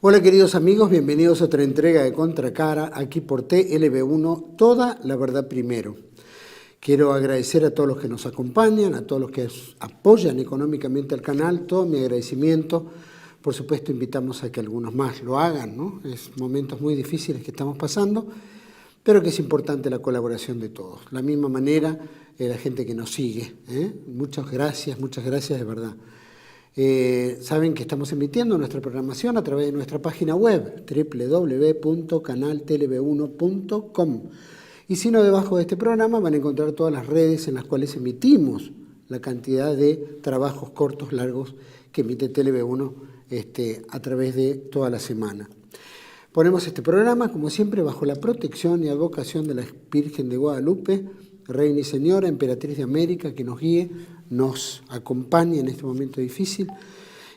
Hola queridos amigos, bienvenidos a otra entrega de Contracara, aquí por TLB1, toda la verdad primero. Quiero agradecer a todos los que nos acompañan, a todos los que apoyan económicamente al canal, todo mi agradecimiento. Por supuesto, invitamos a que algunos más lo hagan, ¿no? Es momentos muy difíciles que estamos pasando, pero que es importante la colaboración de todos. De la misma manera, la gente que nos sigue, muchas gracias de verdad. Saben que estamos emitiendo nuestra programación a través de nuestra página web www.canaltlb1.com y si no, debajo de este programa van a encontrar todas las redes en las cuales emitimos la cantidad de trabajos cortos, largos que emite TLB1 a través de toda la semana. Ponemos este programa, como siempre, bajo la protección y advocación de la Virgen de Guadalupe, Reina y Señora, Emperatriz de América, que nos guíe, nos acompañe en este momento difícil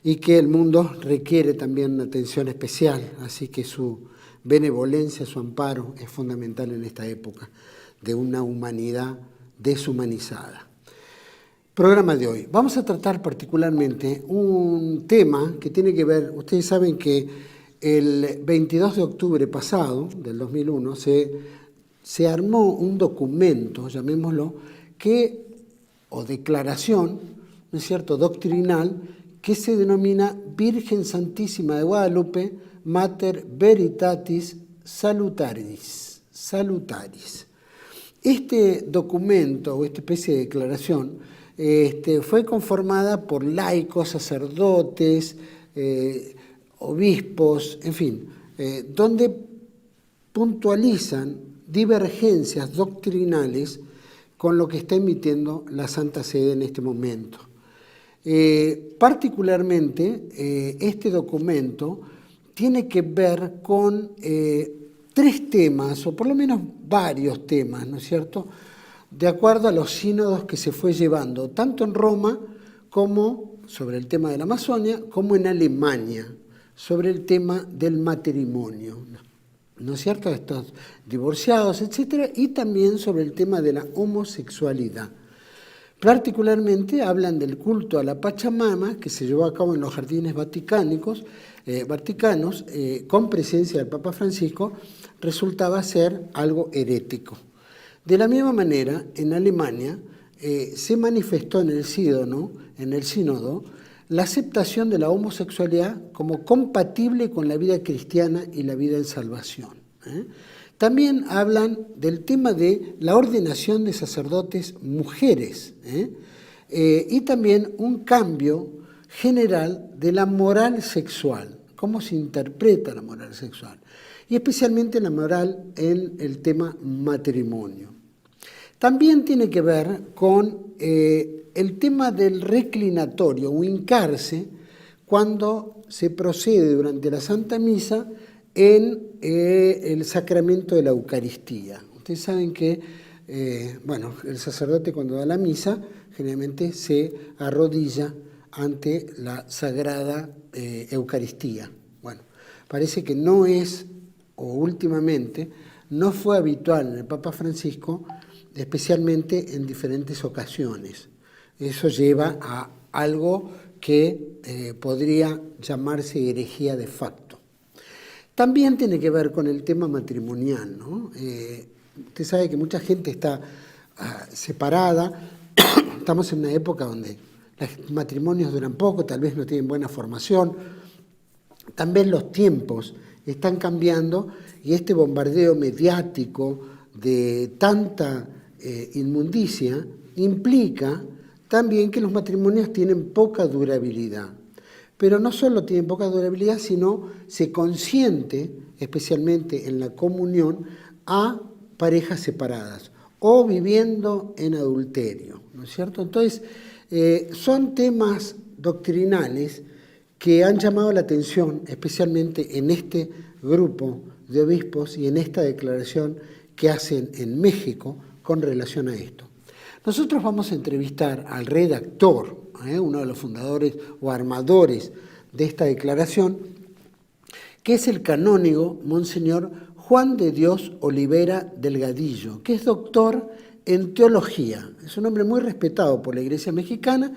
y que el mundo requiere también una atención especial, así que su benevolencia, su amparo es fundamental en esta época de una humanidad deshumanizada. Programa de hoy. Vamos a tratar particularmente un tema que tiene que ver, ustedes saben que el 22 de octubre pasado, del 2001, se armó un documento, llamémoslo, o declaración, ¿no es cierto?, doctrinal, que se denomina Virgen Santísima de Guadalupe, Mater Veritatis Salutaris. Este documento, o esta especie de declaración, fue conformada por laicos, sacerdotes, obispos, en fin, donde puntualizan divergencias doctrinales con lo que está emitiendo la Santa Sede en este momento. Particularmente, este documento tiene que ver con tres temas, o por lo menos varios temas, ¿no es cierto?, de acuerdo a los sínodos que se fue llevando, tanto en Roma como sobre el tema de la Amazonia, como en Alemania, sobre el tema del matrimonio, ¿no es cierto?, estos divorciados, etcétera, y también sobre el tema de la homosexualidad. Particularmente hablan del culto a la Pachamama, que se llevó a cabo en los jardines vaticanos, con presencia del Papa Francisco, resultaba ser algo herético. De la misma manera, en Alemania se manifestó en el sínodo, la aceptación de la homosexualidad como compatible con la vida cristiana y la vida en salvación. También hablan del tema de la ordenación de sacerdotes mujeres y también un cambio general de la moral sexual, cómo se interpreta la moral sexual, y especialmente la moral en el tema matrimonio. También tiene que ver con el tema del reclinatorio o hincarse cuando se procede durante la Santa Misa en el sacramento de la Eucaristía. Ustedes saben que el sacerdote cuando da la misa generalmente se arrodilla ante la Sagrada Eucaristía. Bueno, parece que no es, o últimamente, no fue habitual en el Papa Francisco, especialmente en diferentes ocasiones. Eso lleva a algo que podría llamarse herejía de facto. También tiene que ver con el tema matrimonial, ¿no? Usted sabe que mucha gente está separada, estamos en una época donde los matrimonios duran poco, tal vez no tienen buena formación, también los tiempos están cambiando y este bombardeo mediático de tanta inmundicia implica también que los matrimonios tienen poca durabilidad. Pero no solo tienen poca durabilidad, sino se consiente, especialmente en la comunión, a parejas separadas o viviendo en adulterio, ¿no es cierto? Entonces, son temas doctrinales que han llamado la atención, especialmente en este grupo de obispos y en esta declaración que hacen en México con relación a esto. Nosotros vamos a entrevistar al redactor, uno de los fundadores o armadores de esta declaración, que es el canónigo Monseñor Juan de Dios Olivera Delgadillo, que es doctor en teología. Es un hombre muy respetado por la Iglesia mexicana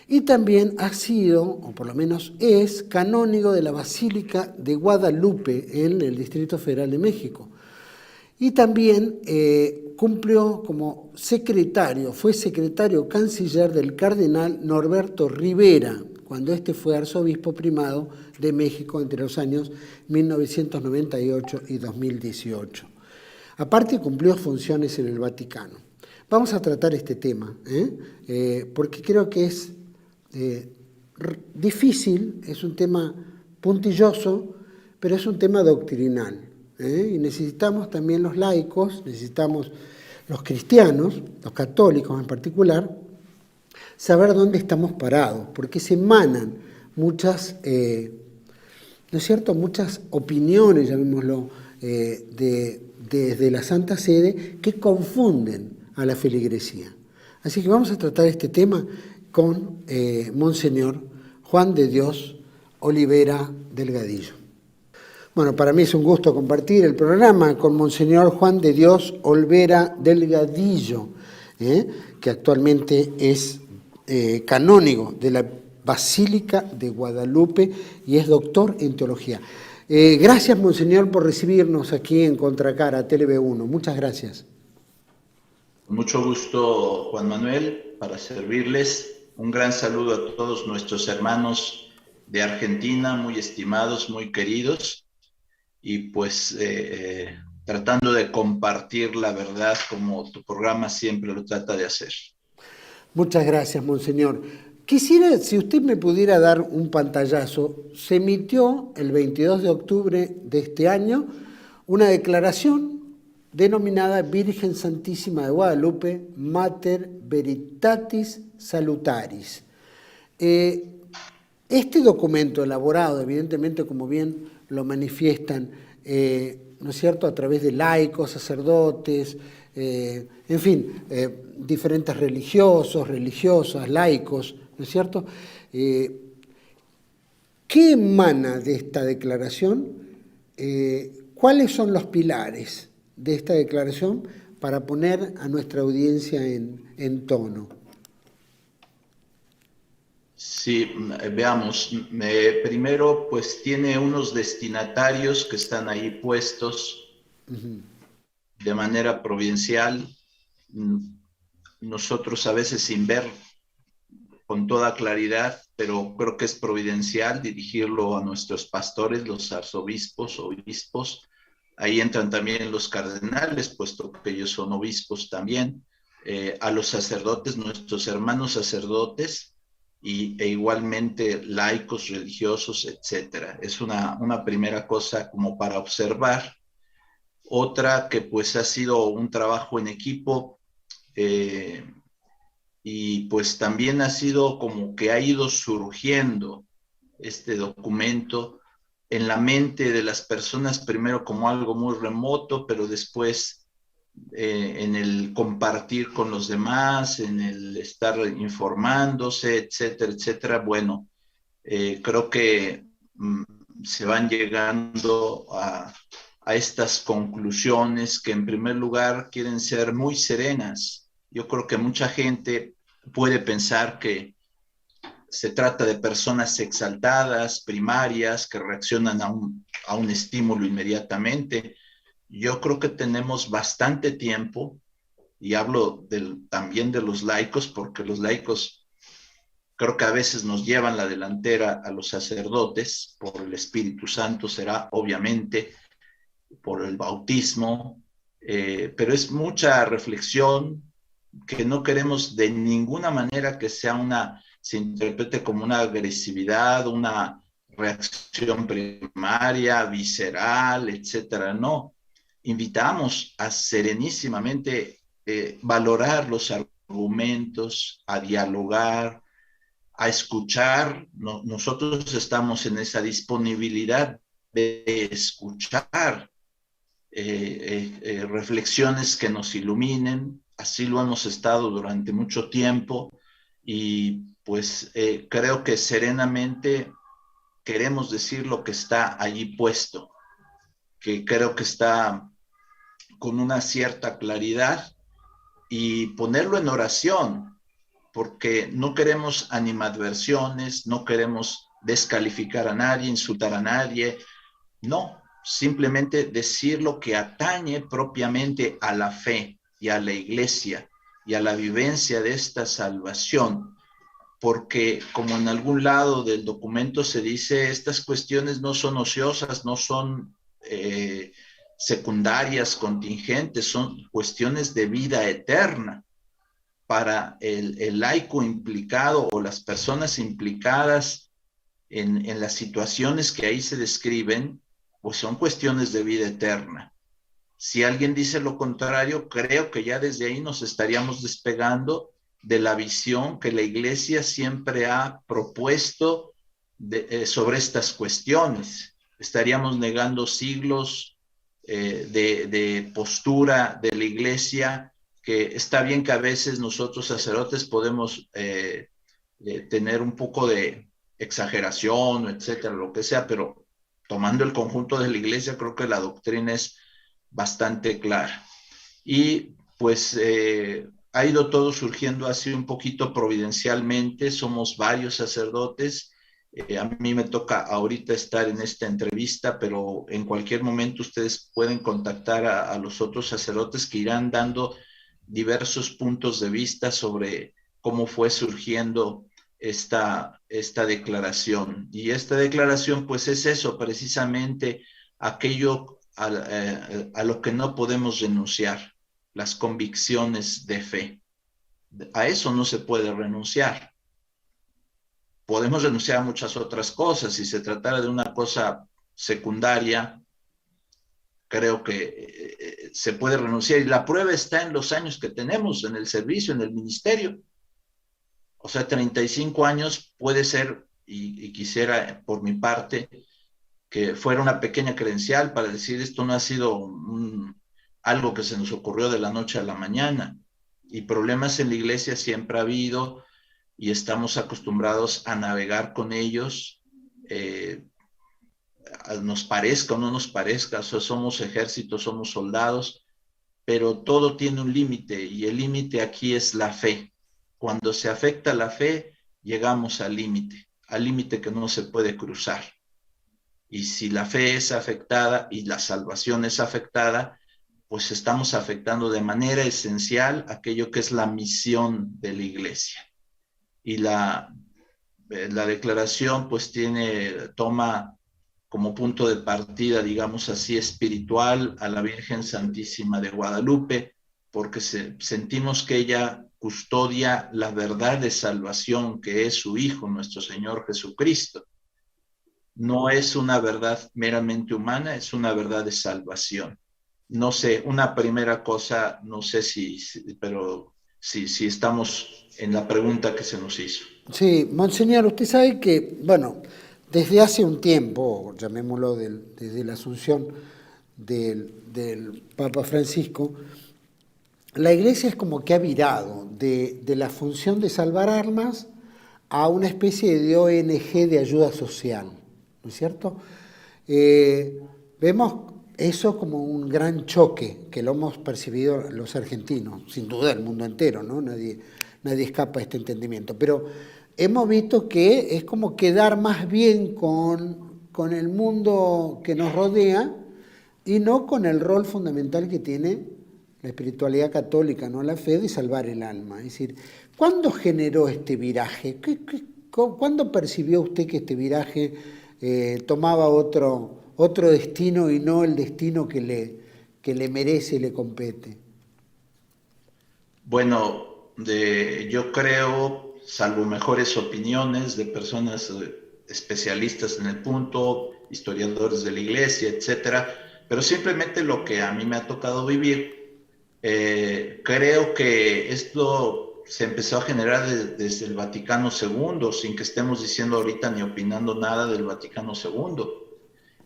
y también ha sido, o por lo menos es, canónigo de la Basílica de Guadalupe en el Distrito Federal de México. Y también cumplió como secretario, fue secretario canciller del cardenal Norberto Rivera, cuando este fue arzobispo primado de México entre los años 1998 y 2018. Aparte cumplió funciones en el Vaticano. Vamos a tratar este tema, porque creo que es difícil, es un tema puntilloso, pero es un tema doctrinal. Y necesitamos también los laicos, necesitamos los cristianos, los católicos en particular, saber dónde estamos parados, porque se emanan muchas, ¿no es cierto?, muchas opiniones, llamémoslo, desde la Santa Sede, que confunden a la feligresía. Así que vamos a tratar este tema con Monseñor Juan de Dios Olivera Delgadillo. Bueno, para mí es un gusto compartir el programa con Monseñor Juan de Dios Olivera Delgadillo, que actualmente es canónigo de la Basílica de Guadalupe y es doctor en teología. Gracias, Monseñor, por recibirnos aquí en Contracara, TLV1. Muchas gracias. Con mucho gusto, Juan Manuel, para servirles. Un gran saludo a todos nuestros hermanos de Argentina, muy estimados, muy queridos, y pues tratando de compartir la verdad como tu programa siempre lo trata de hacer. Muchas gracias, Monseñor. Quisiera, si usted me pudiera dar un pantallazo, se emitió el 22 de octubre de este año una declaración denominada Virgen Santísima de Guadalupe, Mater Veritatis Salutaris. Este documento elaborado, evidentemente, como bien lo manifiestan, ¿no es cierto?, a través de laicos, sacerdotes, en fin, diferentes religiosos, religiosas, laicos, ¿no es cierto? ¿Qué emana de esta declaración? ¿Cuáles son los pilares de esta declaración para poner a nuestra audiencia en tono? Sí, veamos. Primero, pues tiene unos destinatarios que están ahí puestos de manera providencial. Nosotros a veces sin ver con toda claridad, pero creo que es providencial dirigirlo a nuestros pastores, los arzobispos, obispos. Ahí entran también los cardenales, puesto que ellos son obispos también, a los sacerdotes, nuestros hermanos sacerdotes, e igualmente laicos, religiosos, etcétera. Es una primera cosa como para observar. Otra que pues ha sido un trabajo en equipo, y pues también ha sido como que ha ido surgiendo este documento en la mente de las personas, primero como algo muy remoto, pero después en el compartir con los demás, en el estar informándose, etcétera, etcétera. Bueno, creo que se van llegando a estas conclusiones que en primer lugar quieren ser muy serenas. Yo creo que mucha gente puede pensar que se trata de personas exaltadas, primarias, que reaccionan a un estímulo inmediatamente. Yo creo que tenemos bastante tiempo, y hablo también de los laicos, porque los laicos creo que a veces nos llevan la delantera a los sacerdotes, por el Espíritu Santo será, obviamente, por el bautismo, pero es mucha reflexión que no queremos de ninguna manera que se interprete como una agresividad, una reacción primaria, visceral, etcétera. No, invitamos a serenísimamente valorar los argumentos, a dialogar, a escuchar. Nosotros estamos en esa disponibilidad de escuchar reflexiones que nos iluminen. Así lo hemos estado durante mucho tiempo, y pues creo que serenamente queremos decir lo que está allí puesto, que creo que está con una cierta claridad, y ponerlo en oración. porque no queremos animadversiones, no queremos descalificar a nadie, insultar a nadie, no, simplemente decir lo que atañe propiamente a la fe y a la iglesia y a la vivencia de esta salvación, porque como en algún lado del documento se dice, estas cuestiones no son ociosas, no son secundarias, contingentes, son cuestiones de vida eterna. Para el laico implicado o las personas implicadas en las situaciones que ahí se describen, pues son cuestiones de vida eterna. Si alguien dice lo contrario, creo que ya desde ahí nos estaríamos despegando de la visión que la Iglesia siempre ha propuesto sobre estas cuestiones. Estaríamos negando siglos de postura de la Iglesia, que está bien que a veces nosotros sacerdotes podemos tener un poco de exageración, etcétera, lo que sea, pero tomando el conjunto de la Iglesia, creo que la doctrina es bastante clara. Y pues ha ido todo surgiendo así un poquito providencialmente, somos varios sacerdotes, a mí me toca ahorita estar en esta entrevista, pero en cualquier momento ustedes pueden contactar a los otros sacerdotes que irán dando diversos puntos de vista sobre cómo fue surgiendo esta declaración. Y esta declaración pues es eso, precisamente aquello a lo que no podemos renunciar, las convicciones de fe. A eso no se puede renunciar. Podemos renunciar a muchas otras cosas. Si se tratara de una cosa secundaria, creo que se puede renunciar. Y la prueba está en los años que tenemos en el servicio, en el ministerio. O sea, 35 años puede ser, y quisiera por mi parte, que fuera una pequeña credencial para decir esto no ha sido algo que se nos ocurrió de la noche a la mañana. Y problemas en la iglesia siempre ha habido y estamos acostumbrados a navegar con ellos, nos parezca o no nos parezca, o sea, somos ejércitos, somos soldados, pero todo tiene un límite y el límite aquí es la fe. Cuando se afecta la fe, llegamos al límite que no se puede cruzar. Y si la fe es afectada y la salvación es afectada, pues estamos afectando de manera esencial aquello que es la misión de la iglesia. Y la declaración pues toma como punto de partida, digamos así, espiritual a la Virgen Santísima de Guadalupe, porque sentimos que ella custodia la verdad de salvación que es su Hijo, nuestro Señor Jesucristo. No es una verdad meramente humana, es una verdad de salvación. No sé, una primera cosa, no sé pero si estamos en la pregunta que se nos hizo. Sí, Monseñor, usted sabe que, bueno, desde hace un tiempo, llamémoslo desde la asunción del Papa Francisco, la Iglesia es como que ha virado de la función de salvar almas a una especie de ONG de ayuda social, ¿no es cierto? Vemos eso como un gran choque que lo hemos percibido los argentinos, sin duda el mundo entero, ¿no? Nadie escapa a este entendimiento, pero hemos visto que es como quedar más bien con el mundo que nos rodea y no con el rol fundamental que tiene la espiritualidad católica, no la fe de salvar el alma. Es decir, ¿cuándo generó este viraje? ¿Cuándo percibió usted que este viraje tomaba otro destino y no el destino que le merece y le compete? Bueno, yo creo, salvo mejores opiniones de personas especialistas en el punto, historiadores de la iglesia, etcétera, pero simplemente lo que a mí me ha tocado vivir, creo que esto se empezó a generar desde el Vaticano II, sin que estemos diciendo ahorita ni opinando nada del Vaticano II.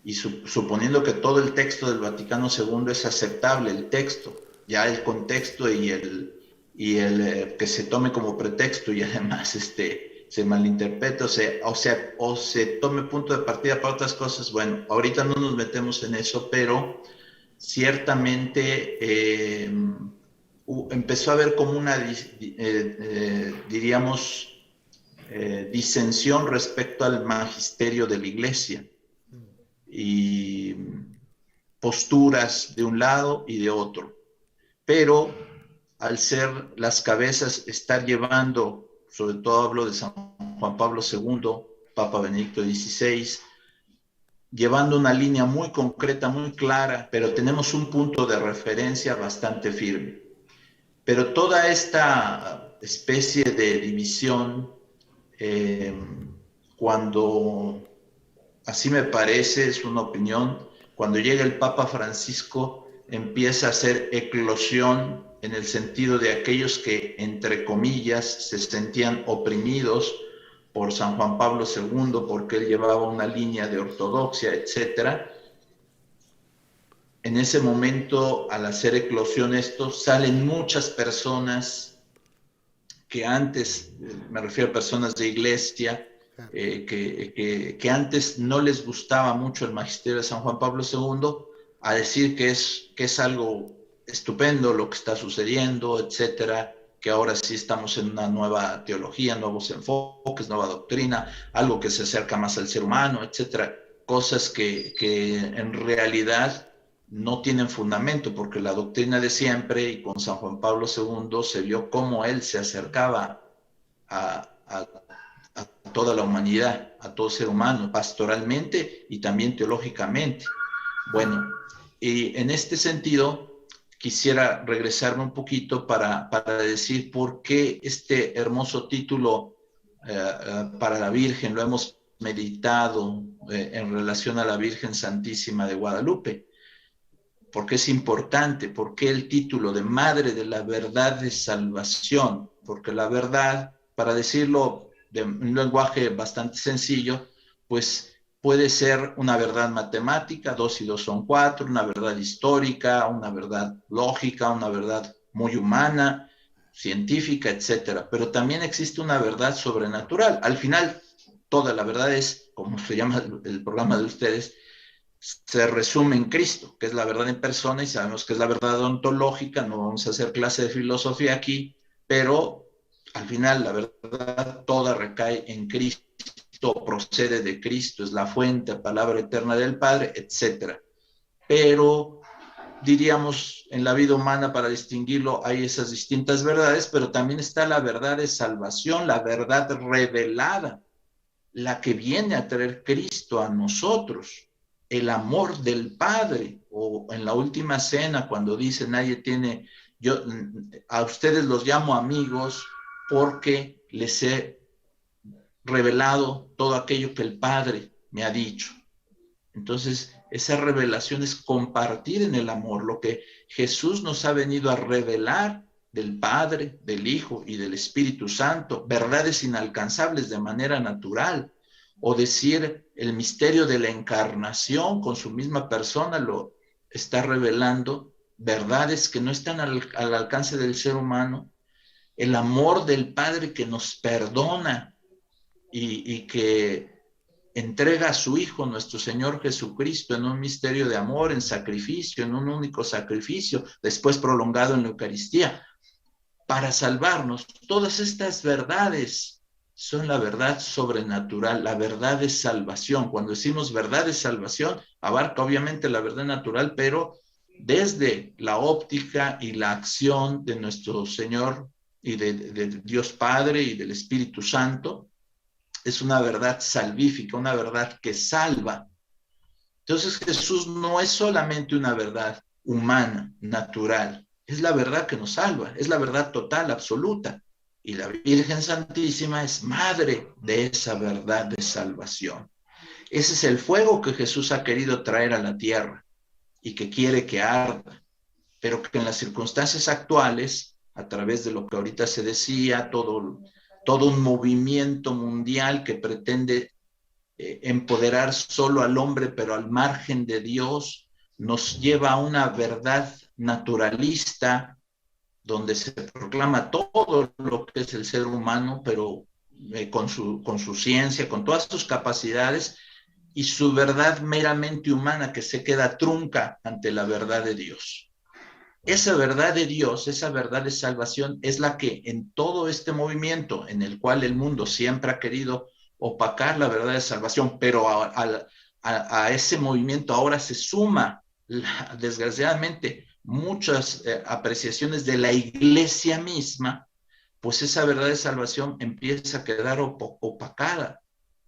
Y suponiendo que todo el texto del Vaticano II es aceptable, el texto, ya el contexto y el que se tome como pretexto y además se malinterprete o se tome punto de partida para otras cosas, bueno, ahorita no nos metemos en eso, pero ciertamente empezó a haber como una, diríamos, disensión respecto al magisterio de la iglesia y posturas de un lado y de otro. Pero al ser las cabezas, estar llevando, sobre todo hablo de San Juan Pablo II, Papa Benedicto XVI, llevando una línea muy concreta, muy clara, pero tenemos un punto de referencia bastante firme. Pero toda esta especie de división, cuando, así me parece, es una opinión, cuando llega el Papa Francisco, empieza a hacer eclosión en el sentido de aquellos que, entre comillas, se sentían oprimidos por San Juan Pablo II, porque él llevaba una línea de ortodoxia, etcétera. En ese momento, al hacer eclosión esto, salen muchas personas que antes, me refiero a personas de iglesia, que antes no les gustaba mucho el magisterio de San Juan Pablo II, a decir que es algo estupendo lo que está sucediendo, etcétera, que ahora sí estamos en una nueva teología, nuevos enfoques, nueva doctrina, algo que se acerca más al ser humano, etcétera, cosas que en realidad no tienen fundamento, porque la doctrina de siempre, y con San Juan Pablo II se vio cómo él se acercaba a toda la humanidad, a todo ser humano, pastoralmente y también teológicamente. Bueno, y en este sentido quisiera regresarme un poquito para decir por qué este hermoso título para la Virgen lo hemos meditado en relación a la Virgen Santísima de Guadalupe. ¿Por qué es importante? ¿Por qué el título de Madre de la Verdad de Salvación? Porque la verdad, para decirlo de un lenguaje bastante sencillo, pues puede ser una verdad matemática, 2 y 2 son 4, una verdad histórica, una verdad lógica, una verdad muy humana, científica, etcétera. Pero también existe una verdad sobrenatural. Al final, toda la verdad es, como se llama el programa de ustedes, se resume en Cristo, que es la verdad en persona, y sabemos que es la verdad ontológica. No vamos a hacer clase de filosofía aquí, pero al final la verdad toda recae en Cristo, procede de Cristo, es la fuente, palabra eterna del Padre, etc. Pero diríamos, en la vida humana, para distinguirlo, hay esas distintas verdades, pero también está la verdad de salvación, la verdad revelada, la que viene a traer Cristo a nosotros, el amor del Padre. O en la última cena, cuando dice, nadie tiene, yo a ustedes los llamo amigos porque les he revelado todo aquello que el Padre me ha dicho. Entonces, esa revelación es compartir en el amor lo que Jesús nos ha venido a revelar del Padre, del Hijo y del Espíritu Santo, verdades inalcanzables de manera natural. O decir, el misterio de la encarnación con su misma persona lo está revelando, verdades que no están al alcance del ser humano. El amor del Padre que nos perdona y que entrega a su Hijo, nuestro Señor Jesucristo, en un misterio de amor, en sacrificio, en un único sacrificio, después prolongado en la Eucaristía, para salvarnos. Todas estas verdades son la verdad sobrenatural, la verdad de salvación. Cuando decimos verdad de salvación, abarca obviamente la verdad natural, pero desde la óptica y la acción de nuestro Señor y de Dios Padre y del Espíritu Santo, es una verdad salvífica, una verdad que salva. Entonces Jesús no es solamente una verdad humana, natural, es la verdad que nos salva, es la verdad total, absoluta. Y la Virgen Santísima es madre de esa verdad de salvación. Ese es el fuego que Jesús ha querido traer a la tierra y que quiere que arda, pero que en las circunstancias actuales, a través de lo que ahorita se decía, todo un movimiento mundial que pretende empoderar solo al hombre, pero al margen de Dios, nos lleva a una verdad naturalista, donde se proclama todo lo que es el ser humano, pero con su ciencia, con todas sus capacidades, y su verdad meramente humana que se queda trunca ante la verdad de Dios. esa verdad de Dios, esa verdad de salvación es la que en todo este movimiento en el cual el mundo siempre ha querido opacar la verdad de salvación, pero a ese movimiento ahora se suma, desgraciadamente, muchas apreciaciones de la iglesia misma, pues esa verdad de salvación empieza a quedar opacada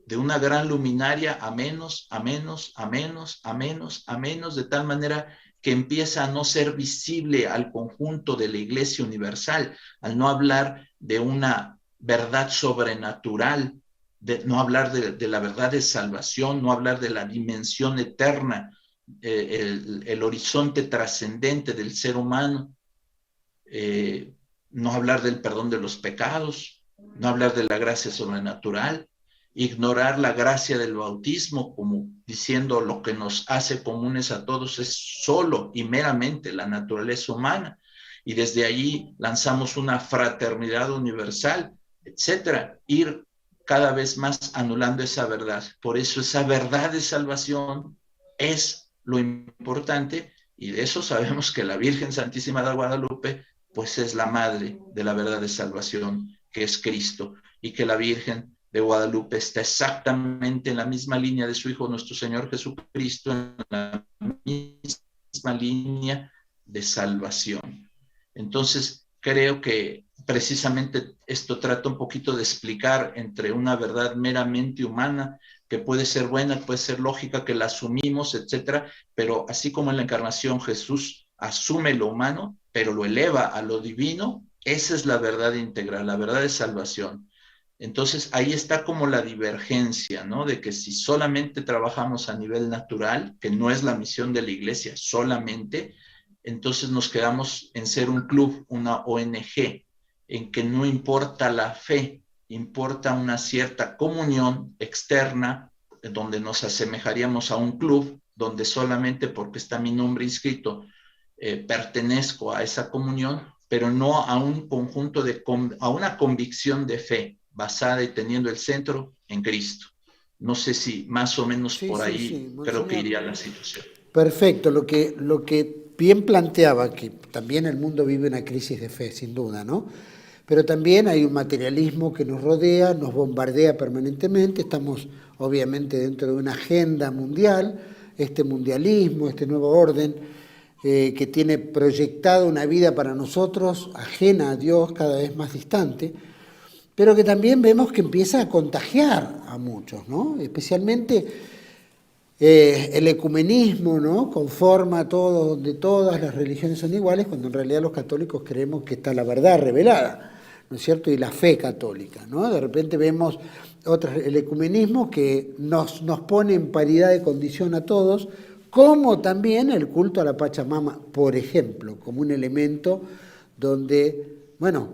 de una gran luminaria a menos, a menos, a menos, a menos, a menos, de tal manera que empieza a no ser visible al conjunto de la Iglesia Universal, al no hablar de una verdad sobrenatural, no hablar de la verdad de salvación, no hablar de la dimensión eterna, el horizonte trascendente del ser humano, eh, no hablar del perdón de los pecados, no hablar de la gracia sobrenatural, ignorar la gracia del bautismo, como diciendo lo que nos hace comunes a todos es solo y meramente la naturaleza humana, y desde allí lanzamos una fraternidad universal, etcétera, ir cada vez más anulando esa verdad. Por eso esa verdad de salvación es lo importante, y de eso sabemos que la Virgen Santísima de Guadalupe pues es la madre de la verdad de salvación, que es Cristo, y que la Virgen de Guadalupe está exactamente en la misma línea de su Hijo nuestro Señor Jesucristo, en la misma línea de salvación. Entonces, creo que precisamente esto trata un poquito de explicar entre una verdad meramente humana, que puede ser buena, puede ser lógica, que la asumimos, etcétera, pero así como en la encarnación Jesús asume lo humano, pero lo eleva a lo divino, esa es la verdad integral, la verdad de salvación. Entonces ahí está como la divergencia, ¿no? De que si solamente trabajamos a nivel natural, que no es la misión de la iglesia solamente, entonces nos quedamos en ser un club, una ONG, en que no importa la fe, importa una cierta comunión externa, donde nos asemejaríamos a un club, donde solamente porque está mi nombre inscrito, pertenezco a esa comunión, pero no a un conjunto a una convicción de fe basada y teniendo el centro en Cristo. No sé si más o menos Sí, por sí, ahí sí, creo que monseñor. iría la situación. Perfecto, lo que bien planteaba, que también el mundo vive una crisis de fe, sin duda, ¿no? Pero también hay un materialismo que nos rodea, nos bombardea permanentemente, estamos obviamente dentro de una agenda mundial, este mundialismo, este nuevo orden, que tiene proyectada una vida para nosotros ajena a Dios, cada vez más distante, pero que también vemos que empieza a contagiar a muchos, ¿no? Especialmente el ecumenismo, ¿no? Conforma a todos, donde todas las religiones son iguales, cuando en realidad los católicos creemos que está la verdad revelada, ¿no es cierto? Y la fe católica, ¿no? De repente vemos el ecumenismo que nos pone en paridad de condición a todos, como también el culto a la Pachamama, por ejemplo, como un elemento donde, bueno,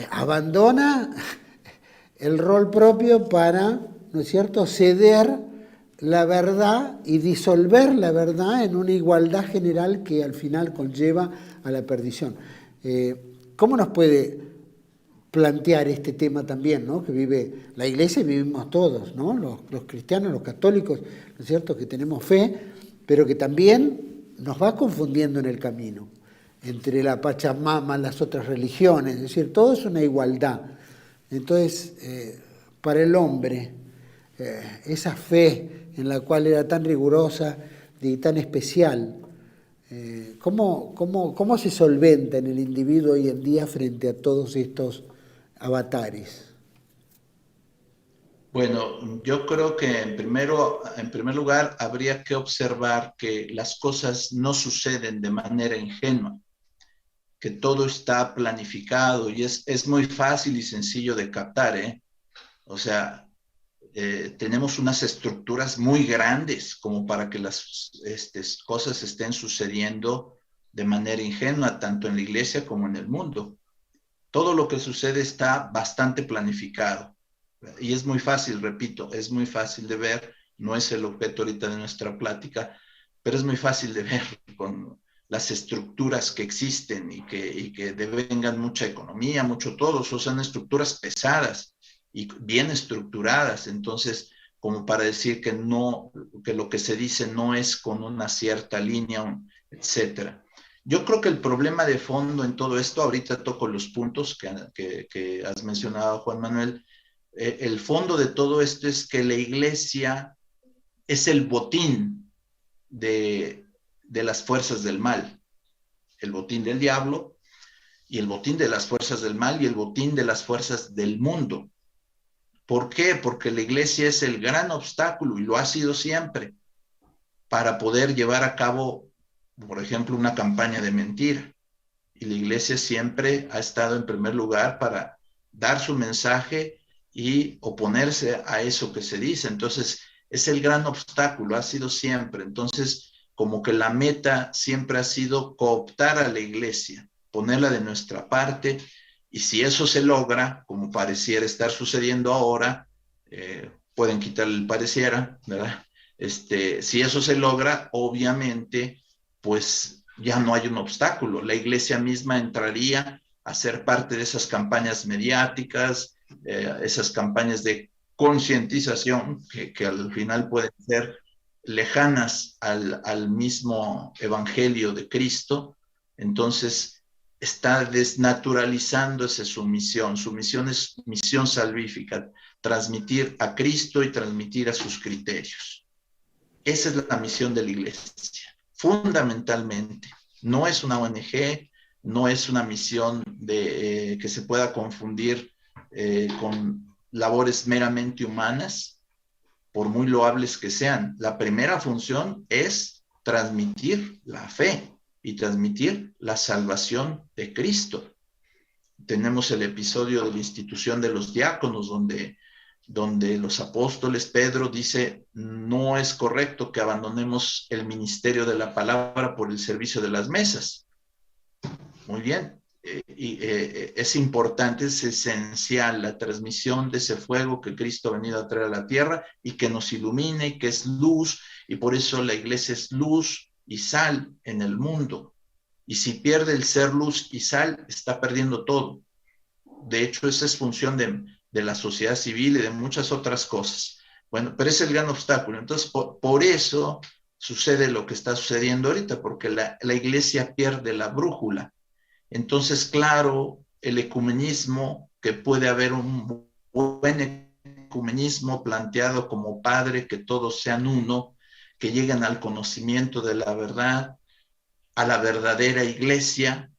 abandona el rol propio para, ¿no es cierto?, ceder la verdad y disolver la verdad en una igualdad general que al final conlleva a la perdición. ¿Cómo nos puede plantear este tema también, ¿no? Que vive la iglesia y vivimos todos, ¿no? Los cristianos, los católicos, ¿no es cierto?, que tenemos fe, pero que también nos va confundiendo en el camino entre la Pachamama, las otras religiones, es decir, todo es una igualdad. Entonces, para el hombre, esa fe en la cual era tan rigurosa y tan especial, ¿cómo se solventa en el individuo hoy en día frente a todos estos avatares? Bueno, yo creo que en primer lugar habría que observar que las cosas no suceden de manera ingenua, que todo está planificado y es muy fácil y sencillo de captar, ¿eh? O sea, tenemos unas estructuras muy grandes como para que las cosas estén sucediendo de manera ingenua, tanto en la iglesia como en el mundo. Todo lo que sucede está bastante planificado. Y es muy fácil, repito, es muy fácil de ver, no es el objeto ahorita de nuestra plática, pero es muy fácil de ver con las estructuras que existen y que devengan mucha economía, mucho todo, son estructuras pesadas y bien estructuradas, entonces, como para decir que no, que lo que se dice no es con una cierta línea, etcétera. Yo creo que el problema de fondo en todo esto, ahorita toco los puntos que has mencionado, Juan Manuel, el fondo de todo esto es que la iglesia es el botín de las fuerzas del mal, el botín del diablo y el botín de las fuerzas del mal y el botín de las fuerzas del mundo. ¿Por qué? Porque la iglesia es el gran obstáculo, y lo ha sido siempre, para poder llevar a cabo, por ejemplo, una campaña de mentira. Y la iglesia siempre ha estado en primer lugar para dar su mensaje y oponerse a eso que se dice. Entonces, es el gran obstáculo, ha sido siempre. Entonces, como que la meta siempre ha sido cooptar a la iglesia, ponerla de nuestra parte, y si eso se logra, como pareciera estar sucediendo ahora, pueden quitarle el pareciera, ¿verdad? Si eso se logra, obviamente, pues ya no hay un obstáculo. La iglesia misma entraría a ser parte de esas campañas mediáticas, esas campañas de concientización que al final pueden ser lejanas al mismo evangelio de Cristo. Entonces está desnaturalizándose su misión. Su misión es misión salvífica, transmitir a Cristo y transmitir a sus criterios. Esa es la misión de la iglesia, fundamentalmente. No es una ONG, no es una misión que se pueda confundir con labores meramente humanas, por muy loables que sean. La primera función es transmitir la fe y transmitir la salvación de Cristo. Tenemos el episodio de la institución de los diáconos, donde los apóstoles, Pedro dice, no es correcto que abandonemos el ministerio de la palabra por el servicio de las mesas. Muy bien, es importante, es esencial la transmisión de ese fuego que Cristo ha venido a traer a la tierra y que nos ilumine y que es luz, y por eso la iglesia es luz y sal en el mundo. Y si pierde el ser luz y sal, está perdiendo todo. De hecho, esa es función de la sociedad civil y de muchas otras cosas. Bueno, pero es el gran obstáculo. Entonces, por eso sucede lo que está sucediendo ahorita, porque la iglesia pierde la brújula. Entonces, claro, el ecumenismo, que puede haber un buen ecumenismo planteado como padre, que todos sean uno, que lleguen al conocimiento de la verdad, a la verdadera iglesia,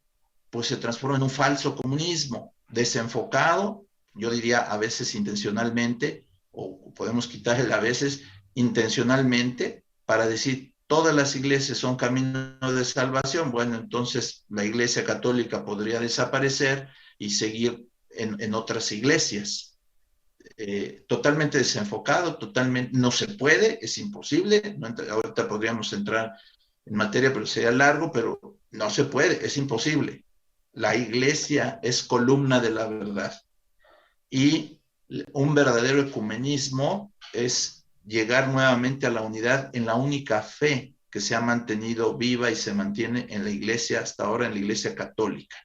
pues se transforma en un falso comunismo, desenfocado, yo diría a veces intencionalmente, o podemos quitarle a veces intencionalmente, para decir todas las iglesias son camino de salvación. Bueno, entonces la iglesia católica podría desaparecer y seguir en otras iglesias. Totalmente desenfocado, totalmente, no se puede, es imposible. No, ahorita podríamos entrar en materia, pero sería largo, pero no se puede, es imposible. La iglesia es columna de la verdad, y un verdadero ecumenismo es llegar nuevamente a la unidad en la única fe que se ha mantenido viva y se mantiene en la iglesia hasta ahora, en la iglesia católica.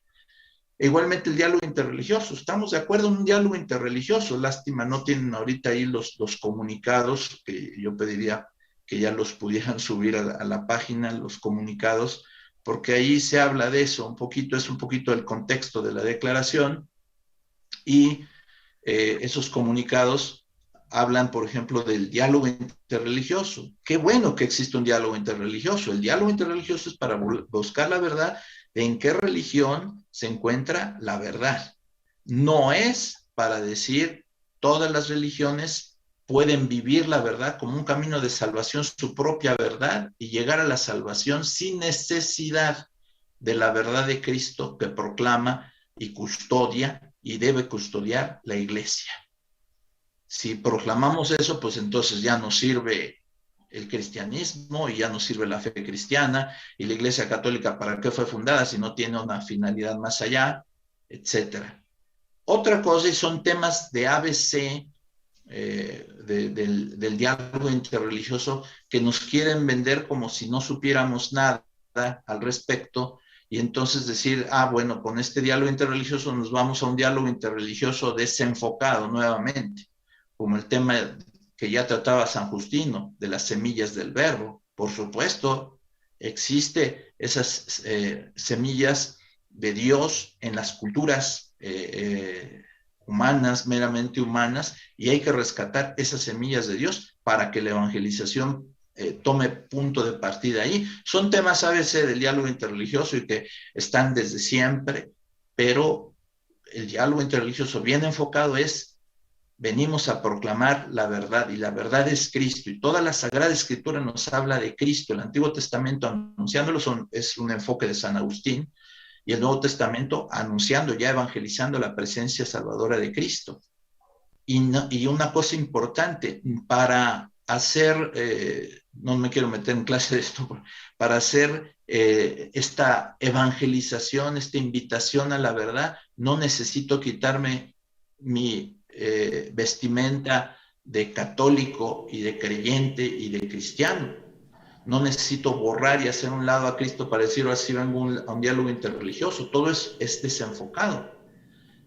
E igualmente el diálogo interreligioso, estamos de acuerdo en un diálogo interreligioso. Lástima, no tienen ahorita ahí los comunicados, que yo pediría que ya los pudieran subir a la página, los comunicados, porque ahí se habla de eso un poquito, es un poquito el contexto de la declaración, y esos comunicados hablan, por ejemplo, del diálogo interreligioso. Qué bueno que existe un diálogo interreligioso. El diálogo interreligioso es para buscar la verdad de en qué religión se encuentra la verdad. No es para decir todas las religiones pueden vivir la verdad como un camino de salvación, su propia verdad, y llegar a la salvación sin necesidad de la verdad de Cristo que proclama y custodia y debe custodiar la iglesia. Si proclamamos eso, pues entonces ya no sirve el cristianismo y ya no sirve la fe cristiana, y la iglesia católica, ¿para qué fue fundada si no tiene una finalidad más allá? Etcétera. Otra cosa, y son temas de ABC, del diálogo interreligioso, que nos quieren vender como si no supiéramos nada al respecto, y entonces decir, bueno, con este diálogo interreligioso nos vamos a un diálogo interreligioso desenfocado nuevamente, como el tema que ya trataba San Justino, de las semillas del verbo. Por supuesto, Existe esas semillas de Dios en las culturas humanas, meramente humanas, y hay que rescatar esas semillas de Dios para que la evangelización tome punto de partida ahí. Son temas ABC del diálogo interreligioso y que están desde siempre, pero el diálogo interreligioso bien enfocado es: venimos a proclamar la verdad, y la verdad es Cristo, y toda la Sagrada Escritura nos habla de Cristo. El Antiguo Testamento anunciándolo es un enfoque de San Agustín, y el Nuevo Testamento anunciando, ya evangelizando la presencia salvadora de Cristo. Y una cosa importante, para hacer, no me quiero meter en clase de esto, para hacer esta evangelización, esta invitación a la verdad, no necesito quitarme mi vestimenta de católico y de creyente y de cristiano. No necesito borrar y hacer un lado a Cristo para decir, así vengo a un diálogo interreligioso. Todo es desenfocado.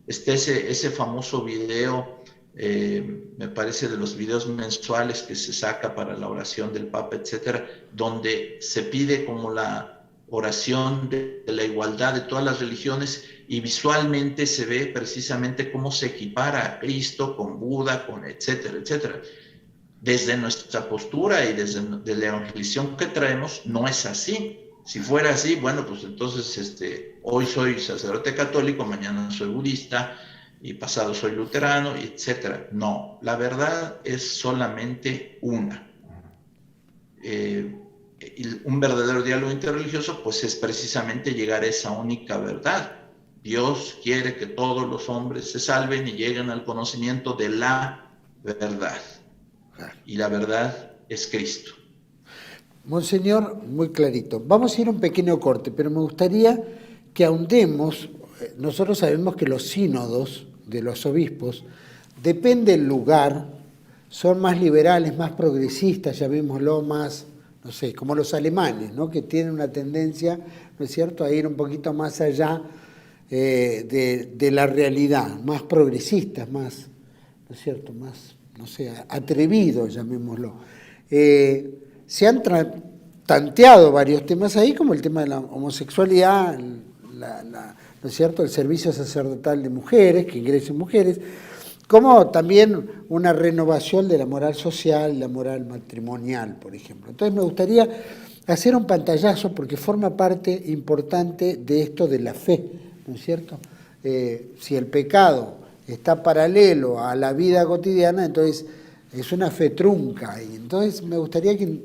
Ese famoso video, me parece de los videos mensuales que se saca para la oración del Papa, etcétera, donde se pide como la oración de la igualdad de todas las religiones, y visualmente se ve precisamente cómo se equipara a Cristo con Buda, con etcétera, etcétera. Desde nuestra postura y desde la evangelización que traemos, no es así. Si fuera así, bueno, pues entonces hoy soy sacerdote católico, mañana soy budista, y pasado soy luterano, etcétera. No, la verdad es solamente una. Un verdadero diálogo interreligioso, pues es precisamente llegar a esa única verdad. Dios quiere que todos los hombres se salven y lleguen al conocimiento de la verdad. Y la verdad es Cristo. Monseñor, muy clarito. Vamos a ir a un pequeño corte, pero me gustaría que ahondemos. Nosotros sabemos que los sínodos de los obispos, depende del lugar, son más liberales, más progresistas, llamémoslo más, no sé, como los alemanes, ¿no? Que tienen una tendencia, ¿no es cierto?, a ir un poquito más allá de la realidad, más progresistas, más, ¿no es cierto?, más, no sé, atrevidos, llamémoslo. Se han tanteado varios temas ahí, como el tema de la homosexualidad, ¿no es cierto?, el servicio sacerdotal de mujeres, que ingresen mujeres, como también una renovación de la moral social, la moral matrimonial, por ejemplo. Entonces me gustaría hacer un pantallazo porque forma parte importante de esto de la fe, ¿no es cierto? Si el pecado está paralelo a la vida cotidiana, entonces es una fe trunca. Y entonces me gustaría que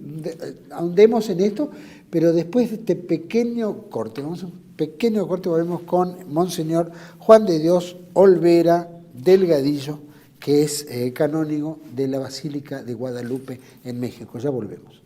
ahondemos en esto, pero después de este pequeño corte, volvemos con Monseñor Juan de Dios Olvera Delgadillo, que es canónigo de la Basílica de Guadalupe en México. Ya volvemos.